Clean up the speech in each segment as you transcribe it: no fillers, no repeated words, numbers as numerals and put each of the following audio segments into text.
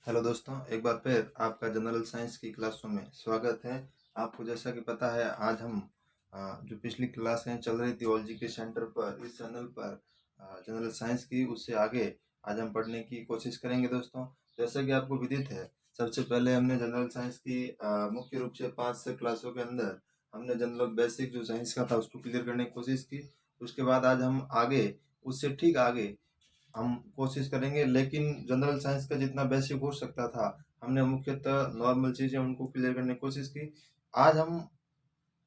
Hello दोस्तों, एक बार फिर आपका जनरल साइंस की क्लासों में स्वागत है। आपको जैसा कि पता है, आज हम जो पिछली क्लासें चल रही थी ओलजी के सेंटर पर, इस चैनल पर जनरल साइंस की, उससे आगे आज हम पढ़ने की कोशिश करेंगे। दोस्तों, जैसा कि आपको विदित है, सबसे पहले हमने जनरल साइंस की मुख्य रूप से 5 क्लासों के अंदर हमने जनरल बेसिक जो साइंस का था उसको क्लियर करने की कोशिश की। उसके बाद आज हम आगे, उससे ठीक आगे हम कोशिश करेंगे, लेकिन जनरल साइंस का जितना बेसिक हो सकता था हमने मुख्यतः नॉर्मल चीज़ें उनको क्लियर करने की कोशिश की। आज हम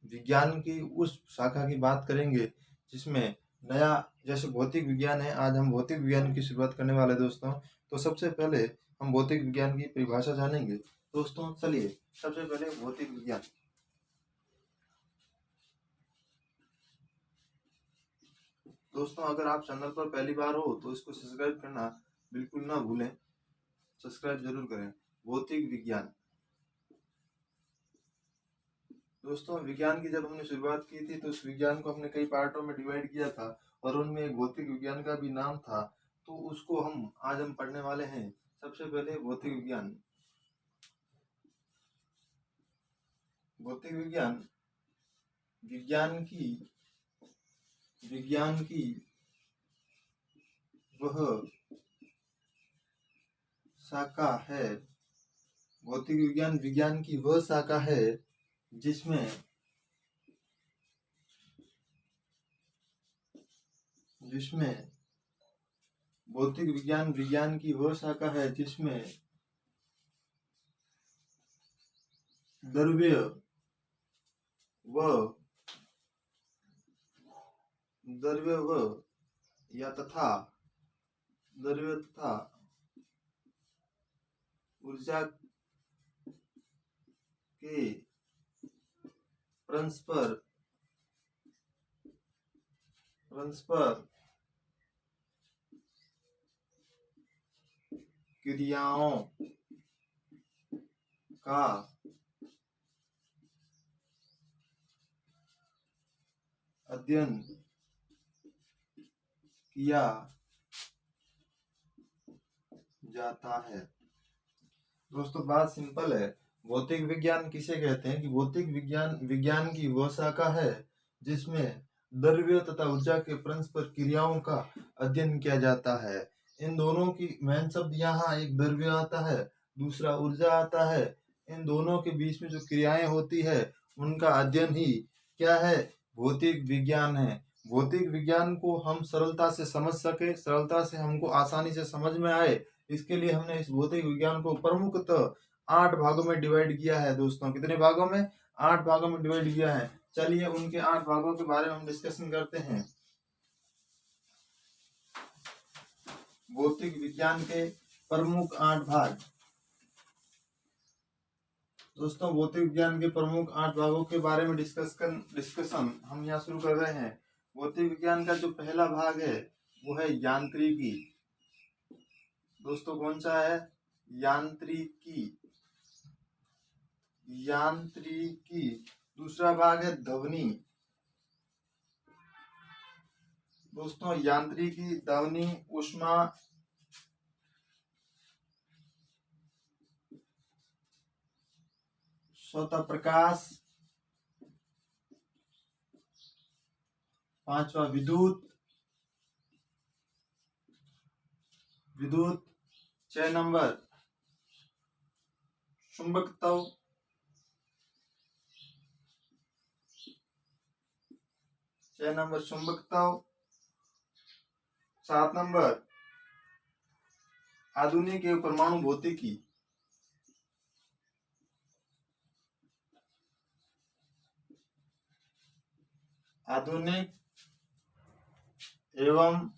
विज्ञान की उस शाखा की बात करेंगे जिसमें नया, जैसे भौतिक विज्ञान है, आज हम भौतिक विज्ञान की शुरुआत करने वाले हैं। दोस्तों, तो सबसे पहले हम भौतिक विज्ञान की परिभाषा जानेंगे। दोस्तों चलिए, सबसे पहले भौतिक विज्ञान। दोस्तों, अगर आप चैनल पर पहली बार हो तो इसको सब्सक्राइब करना बिल्कुल ना भूलें, सब्सक्राइब जरूर करें। भौतिक विज्ञान। दोस्तों, विज्ञान की जब हमने शुरुआत की थी तो उस विज्ञान को हमने कई पार्टों में डिवाइड किया था और उनमें एक भौतिक विज्ञान का भी नाम था। तो उसको आज हम पढ़ने वाले हैं। सबसे पहले भौतिक विज्ञान। भौतिक विज्ञान विज्ञान की वह शाखा है। भौतिक विज्ञान विज्ञान की वह शाखा है जिसमें जिसमें भौतिक विज्ञान विज्ञान की वह शाखा है जिसमें द्रव्य व द्रव्य व या तथा द्रव्य तथा ऊर्जा के परस्पर क्रियाओं का अध्ययन किया जाता है। दोस्तों, बात सिंपल है। भौतिक विज्ञान किसे कहते हैं कि भौतिक विज्ञान विज्ञान की वह शाखा है जिसमें द्रव्य तथा ऊर्जा के परस्पर क्रियाओं का अध्ययन किया जाता है। इन दोनों की मेन शब्द यहाँ, एक द्रव्य आता है, दूसरा ऊर्जा आता है। इन दोनों के बीच में जो क्रियाएं होती है उनका अध्ययन ही क्या है? भौतिक विज्ञान है। भौतिक विज्ञान को हम सरलता से समझ सके, सरलता से हमको आसानी से समझ में आए, इसके लिए हमने इस भौतिक विज्ञान को प्रमुखतः 8 भागों में डिवाइड किया है। दोस्तों, कितने भागों में? 8 भागों में डिवाइड किया है। चलिए उनके 8 भागों के बारे में हम डिस्कशन करते हैं। भौतिक विज्ञान के प्रमुख 8 भाग। दोस्तों, भौतिक विज्ञान के प्रमुख 8 भागों के बारे में डिस्कशन हम यहाँ शुरू कर रहे हैं। भौतिक विज्ञान का जो पहला भाग है वो है यांत्रिकी। दोस्तों, कौन सा है? यांत्रिकी। यांत्रिकी। दूसरा भाग है ध्वनि। दोस्तों, यांत्रिकी, ध्वनि, ऊष्मा, स्वतः प्रकाश, पांचवा विद्युत। 6 नंबर चुंबकत्व। 6 नंबर चुंबकत्व। 7 नंबर आधुनिक एवं परमाणु भौतिकी। आधुनिक एवं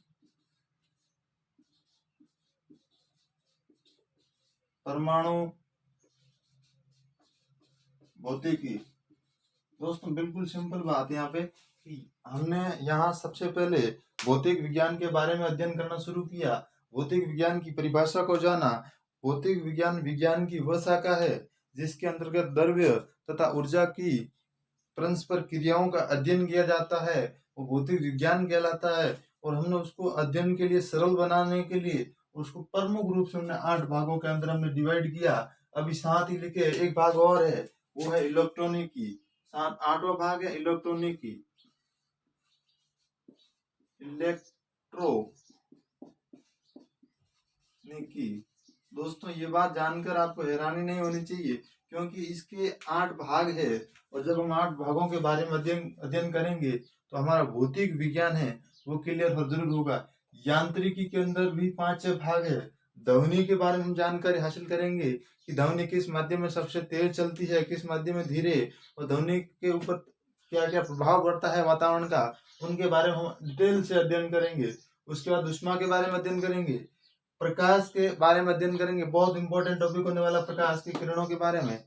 परमाणु भौतिकी। दोस्तों, बिल्कुल सिंपल बात है यहाँ पे कि हमने यहाँ सबसे पहले भौतिक विज्ञान के बारे में अध्ययन करना शुरू किया, भौतिक विज्ञान की परिभाषा को जाना। भौतिक विज्ञान विज्ञान की वह शाखा है जिसके अंतर्गत द्रव्य तथा ऊर्जा की परस्पर क्रियाओं का अध्ययन किया जाता है, वो भौतिक विज्ञान कहलाता है। और हमने उसको अध्ययन के लिए सरल बनाने के लिए उसको प्रमुख रूप से हमने 8 भागों के अंदर हमने डिवाइड किया। अभी साथ ही लिखे एक भाग और है, वो है इलेक्ट्रॉनिकी। साथ 8वां भाग है इलेक्ट्रॉनिकी, इलेक्ट्रॉनिकी। दोस्तों ये बात जानकर आपको हैरानी नहीं होनी चाहिए, क्योंकि इसके 8 भाग है, और जब हम 8 भागों के बारे में अध्ययन करेंगे तो हमारा भौतिक विज्ञान है वो क्लियर हो जरूर होगा। यांत्रिकी के अंदर भी 5 भाग है। ध्वनि के बारे में हम जानकारी हासिल करेंगे कि ध्वनि किस माध्यम में सबसे तेज चलती है, किस माध्यम में धीरे, और ध्वनि के ऊपर क्या क्या प्रभाव पड़ता है वातावरण का, उनके बारे में हम डिटेल से अध्ययन करेंगे। उसके बाद ऊष्मा के बारे में अध्ययन करेंगे, प्रकाश के बारे में अध्ययन करेंगे, बहुत इंपॉर्टेंट टॉपिक होने वाला प्रकाश की किरणों के बारे में,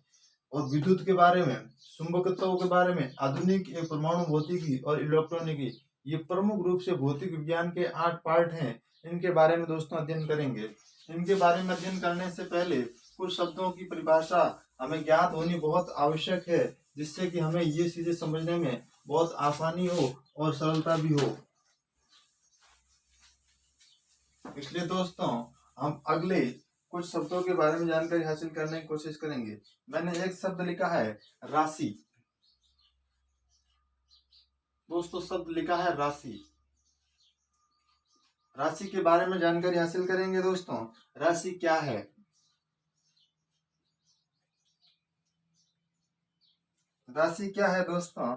और विद्युत के बारे में, चुंबकत्व के बारे में, आधुनिक परमाणु भौतिकी और इलेक्ट्रॉनिकी। ये प्रमुख रूप से भौतिक विज्ञान के 8 पार्ट हैं। इनके बारे में दोस्तों अध्ययन करेंगे। इनके बारे में अध्ययन करने से पहले कुछ शब्दों की परिभाषा हमें ज्ञात होनी बहुत आवश्यक है, जिससे कि हमें ये चीजें समझने में बहुत आसानी हो और सरलता भी हो। इसलिए दोस्तों हम अगले कुछ शब्दों के बारे में जानकारी हासिल करने की कोशिश करेंगे। मैंने एक शब्द लिखा है राशि। दोस्तों शब्द लिखा है राशि। राशि के बारे में जानकारी हासिल करेंगे। दोस्तों राशि क्या है? राशि क्या है दोस्तों,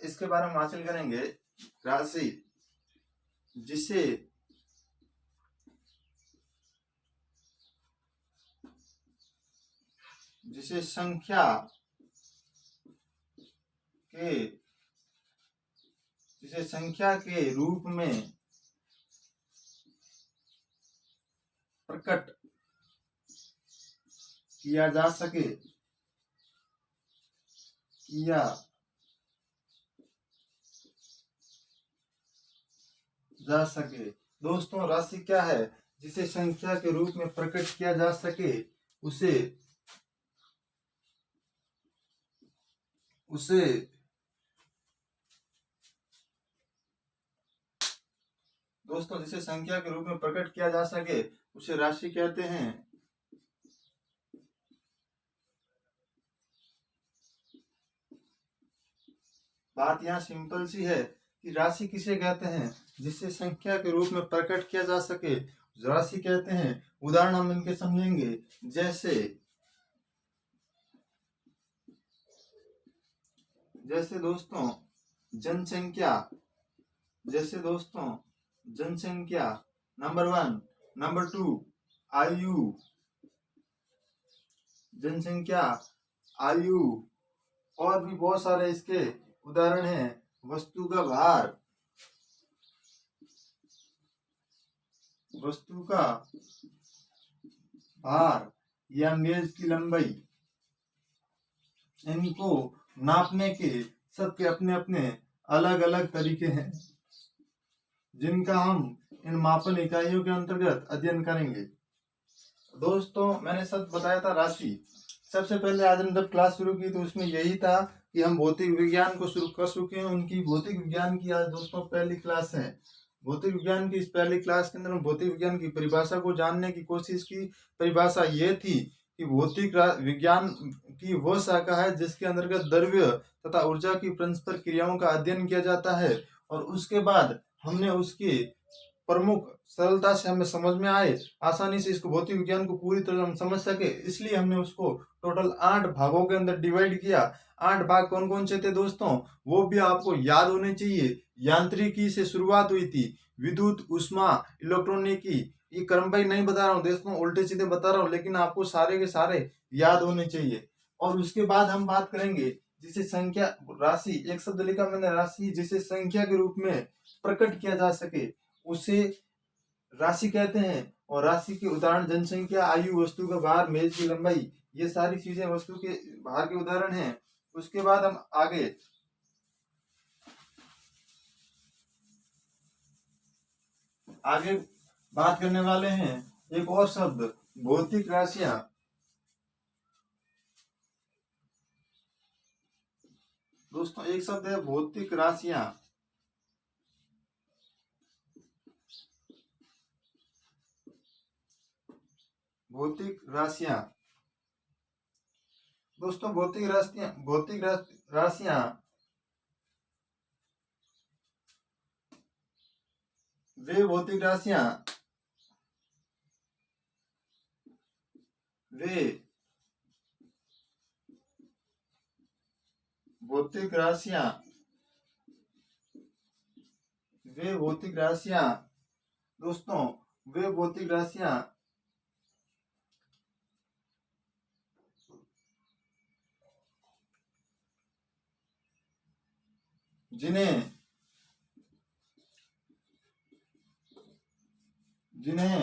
इसके बारे में हासिल करेंगे। राशि जिसे संख्या के रूप में प्रकट किया जा सके, दोस्तों राशि क्या है? जिसे संख्या के रूप में प्रकट किया जा सके, उसे दोस्तों जिसे संख्या के रूप में प्रकट किया जा सके उसे राशि कहते हैं। बात यहाँ सिंपल सी है कि राशि किसे कहते हैं? जिसे संख्या के रूप में प्रकट किया जा सके राशि कहते हैं। उदाहरण हम इनके समझेंगे। जैसे दोस्तों जनसंख्या, नंबर 1, नंबर 2 आयु, जनसंख्या, आयु, और भी बहुत सारे इसके उदाहरण हैं। वस्तु का भार या मेज की लंबाई, इनको नापने के सबके अपने अपने अलग अलग तरीके हैं, जिनका हम इन मापन इकाइयों के अंतर्गत अध्ययन करेंगे। दोस्तों मैंने सब बताया था राशि। सबसे पहले आज हम जब क्लास शुरू की तो उसमें यही था कि हम भौतिक विज्ञान को शुरू कर चुके हैं। उनकी भौतिक विज्ञान की आज दोस्तों पहली क्लास है। भौतिक विज्ञान की इस पहली क्लास के अंदर हम भौतिक विज्ञान की परिभाषा को जानने की कोशिश की। परिभाषा ये थी कि भौतिक विज्ञान की वह शाखा है जिसके अंतर्गत द्रव्य तथा ऊर्जा की परस्पर क्रियाओं का अध्ययन किया जाता है, और उसके बाद हमने उसके प्रमुख सरलता से हमें समझ में आए, आसानी से इसको भौतिक विज्ञान को पूरी तरह हम समझ सके, इसलिए हमने उसको टोटल 8 भागों के अंदर डिवाइड किया। 8 भाग कौन कौन से थे दोस्तों, वो भी आपको याद होने चाहिए। यांत्रिकी से शुरुआत हुई थी, विद्युत, ऊष्मा, इलेक्ट्रॉनिकी। ये क्रमवार नहीं बता रहा हूँ दोस्तों, उल्टे सीधे बता रहा हूँ, लेकिन आपको सारे के सारे याद होने चाहिए। और उसके बाद हम बात करेंगे जिसे संख्या, राशि, एक शब्द लिखा मैंने राशि, जिसे संख्या के रूप में प्रकट किया जा सके उसे राशि कहते हैं। और राशि के उदाहरण जनसंख्या, आयु, वस्तु का भार, मेज की लंबाई, ये सारी चीजें वस्तु के भार के उदाहरण हैं। उसके बाद हम आगे बात करने वाले हैं एक और शब्द, भौतिक राशियां। दोस्तों एक शब्द है भौतिक राशियां। भौतिक राशियां। दोस्तों भौतिक राशियां वे भौतिक राशियां वे भौतिक राशियां वे भौतिक राशियां दोस्तों वे भौतिक राशियां जिन्हें जिन्हें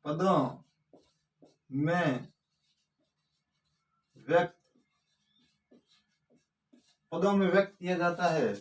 पदों में व्यक्त किया जाता है।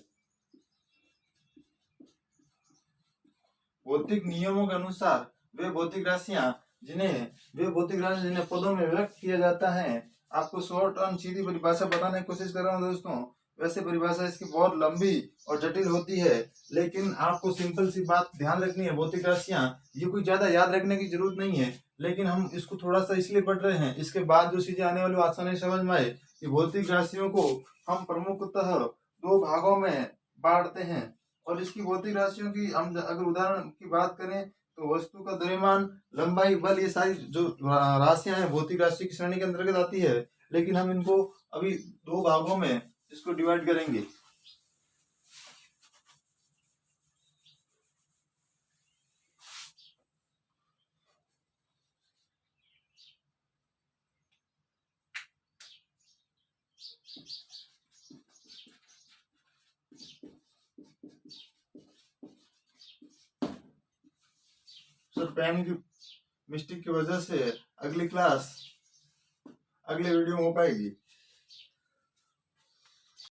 भौतिक नियमों के अनुसार वे भौतिक राशियां जिन्हें पदों में व्यक्त किया जाता है। आपको शॉर्ट एंड सीधी परिभाषा बताने की कोशिश कर रहा हूं दोस्तों। वैसे परिभाषा इसकी बहुत लंबी और जटिल होती है, लेकिन आपको सिंपल सी बात ध्यान रखनी है। भौतिक राशियां ये कोई ज्यादा याद रखने की जरूरत नहीं है, लेकिन हम इसको थोड़ा सा इसलिए पढ़ रहे हैं, इसके बाद जो चीजें आने वाली आसानी समझ में आए कि भौतिक राशियों को हम प्रमुखतः दो भागों में बांटते हैं। और इसकी भौतिक राशियों की हम अगर उदाहरण की बात करें तो वस्तु का द्रव्यमान, लंबाई, बल, ये सारी जो राशियां हैं भौतिक राशि की श्रेणी के अंतर्गत आती है। लेकिन हम इनको अभी दो भागों में इसको डिवाइड करेंगे। सर पेन की मिस्टेक की वजह से अगली क्लास अगले वीडियो में हो पाएगी।